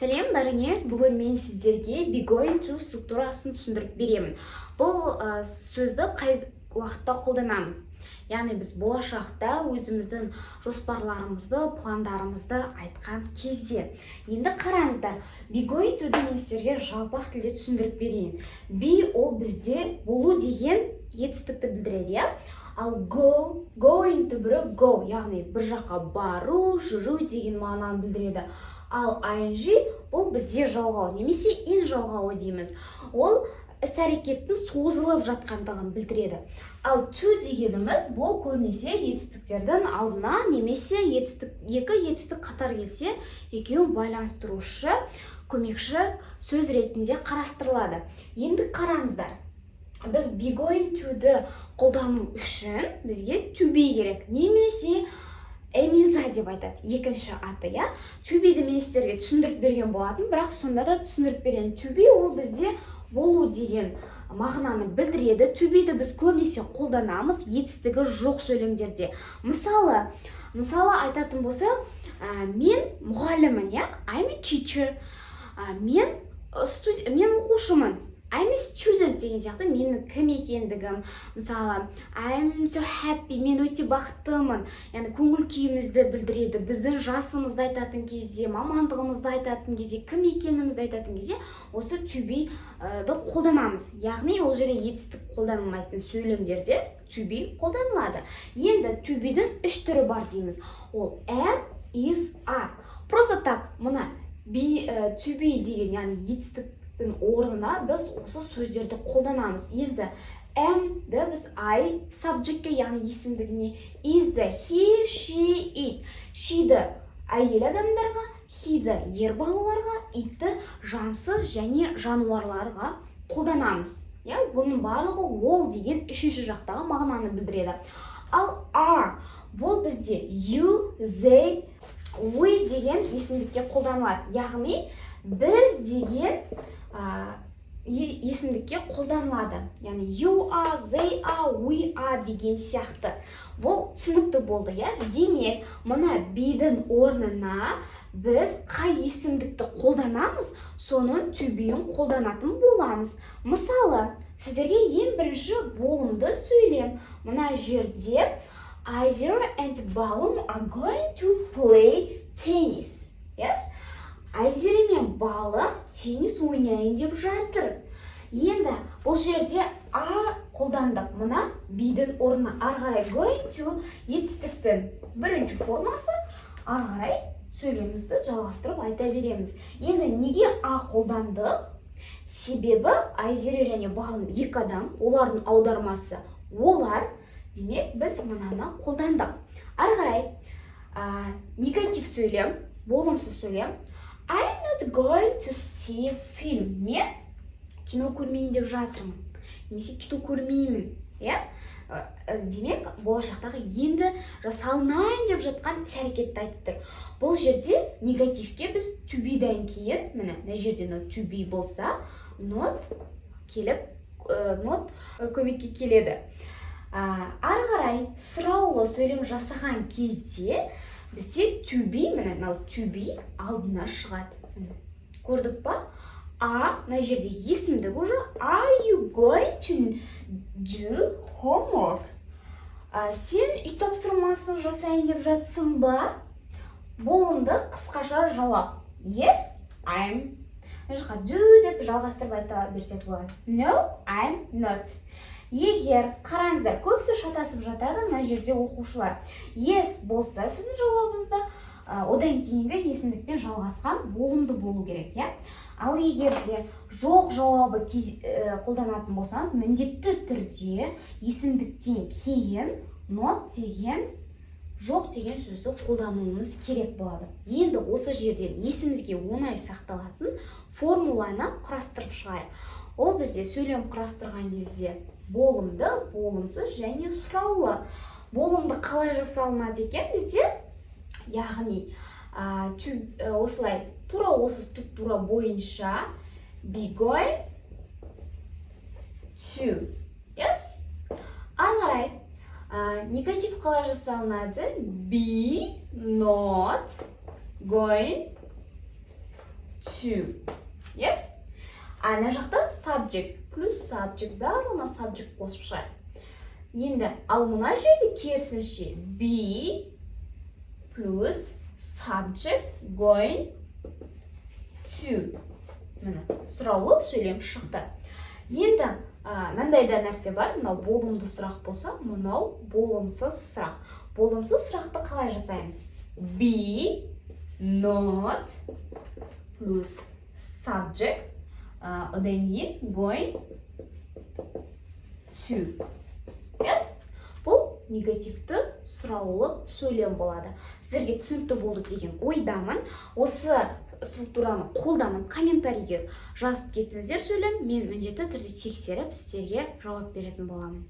Сәлем бәріңе, бүгін мен сіздерге be going to структурасын түсіндіріп беремін. Бұл сөзді қай уақытта қолданамыз? Яғни біз болашақта өзіміздің жоспарларымызды, пландарымызды айтқан кезде. Енді қараңыздар, be going to мен сіздерге жалпақ тілде түсіндіріп берейін. Be ол бізде болу деген етістікті білдіреді, иә? Ал going to бірі go, яғни бір жаққа бару, жүру деген мағынаны білдіреді. Ал ing бұл бізде жалғау, немесе in жалғауы дейміз. Ол іс-әрекеттің созылып жатқандығын білдіреді. Ал to дегеніміз бұл көбінесе етістіктердің алдына немесе екі етістік қатар келсе, екеуін байланыстырушы, көмекші сөз ретінде қарастырылады. Енді қараңыздар. Біз be going to-ды қолдану үшін бізге to be керек, немесе эмиза деп айтады, екінші аты, иә? To be-ді мен сіздерге түсіндіріп берген болатын, бірақ сонда да түсіндіріп берген. To be ол бізде болу деген мағынаны білдіреді. To be-ді біз көбінесе қолданамыз етістігі жоқ сөйлемдерде. Мысалы айтатын болса, мен мұғалімін, иә? I'm a teacher. Мен оқушымын. I'm a student деген сияқты менің кім екендігім. Мысалы, I'm so happy, мен өте бақыттымын. Яғни көңіл күйімізді білдіреді. Біздің жасымызды айтатын кезде, мамандығымызды айтатын кезде, кім екенімізді айтатын кезде, осы to be-ді қолданамыз. Яғни ол жерде етістік қолданылмайтын сөйлемдерде to be қолданылады. Енді to be-дің үш түрі бар дейміз. Ол am, is, are. Просто так, мына to be деген, яғни етістік орнына біз осы сөздерді қолданамыз. Енді am-ді біз I subject-ке, яғни есімдігіне, is-ді he, she, it. She-ді әйел адамдарға, he-ді ер балаларға, it-ті жансыз және жануарларға қолданамыз. Бұның барлығы ол деген үшінші жақтағы мағынаны білдіреді. Ал are бұл бізде you, they, we деген есімдікке қолданылады. Яғни біз деген есімдікке қолданылады. Яғни you are, they are, we are деген сияқты. Бұл түсінікті болды, иә? Демек, мына be-дің орнына біз қай есімдікті қолданамыз, соның to be-ін қолданатын боламыз. Мысалы, сіздерге ең бірінші болымды сөйлем. Мына жерде Айзер and Балым are going to play tennis. Yes? Айзері мен Балым теннис ойнайын деп жатыр. Енді бұл жерде are қолдандық. Мына be-дің орнына ары қарай going to етістіктің бірінші формасы, ары қарай сөйлемімізді жалғастырып айта береміз. Енді неге are қолдандық? Себебі Айзері және Балым екі адам, олардың аудармасы олар. Демек, біз мынаны қолдандық. Ары қарай негатив сөйлем, болымсыз сөйлем. I'm not going to see film. Мен кино көрмейін деп жатырмын. Немесе кино көрмеймін. Демек, болашақтағы енді жасалынайын деп жатқан іс-әрекетті айтып тұр. Бұл жерде негативке біз to be-дан кейін, мына жерде to be болса, not көмекке келеді. Ары қарай сұраулы сөйлем жасаған кезде бізде to be, to be алдына шығады. Көрдік па? Мына жерде есімдік уже. Are you going to do homework? Сен үй тапсырмасын жасайын деп жатсың ба? Болымды қысқаша жауап. Yes, I'm. Do деп жалғастырып айта берсек болады. No, I'm not. Егер қараңыздар, көбісі шатасып жатады мына жерде оқушылар. Yes болса сіздің жауабыңызда, одан кейінгі есімдікпен жалғасқан болымды болу керек, иә? Ал егерде жоқ жауабы қолданатын болсаңыз, міндетті түрде есімдіктен кейін not деген, жоқ деген сөзді қолдануымыз керек болады. Енді осы жерден есімізге оңай сақталатын формуланы құрастырып шығайық. Ол бізде сөйлем құрастырған кезде болымды, болымсыз және сұраулы. Болымды қалай жасалынады екен бізде? Яғни, осылай, тура осы структура бойынша be going to. Yes? Ары қарай, негатив қалай жасалынады? Be not going to. Yes? Ана жақта subject плюс subject барлығына subject қосып шығайық. Енді ал мына жерде керісінше be плюс subject going to. Міне, сұраулы сөйлем шықты. Енді мынандай да нәрсе бар, мынау болымды сұрақ болса, мынау болымсыз сұрақ. Болымсыз сұрақты қалай жасаймыз? Be not плюс subject одан кейін going to. Yes? Бұл негативті сұраулы сөйлем болады. Сіздерге түсінікті болды деген ойдамын. Осы структураны қолданып комментарийге жазып кетіңіздер сөйлем. Мен міндетті түрде тексеріп сіздерге жауап беретін боламын.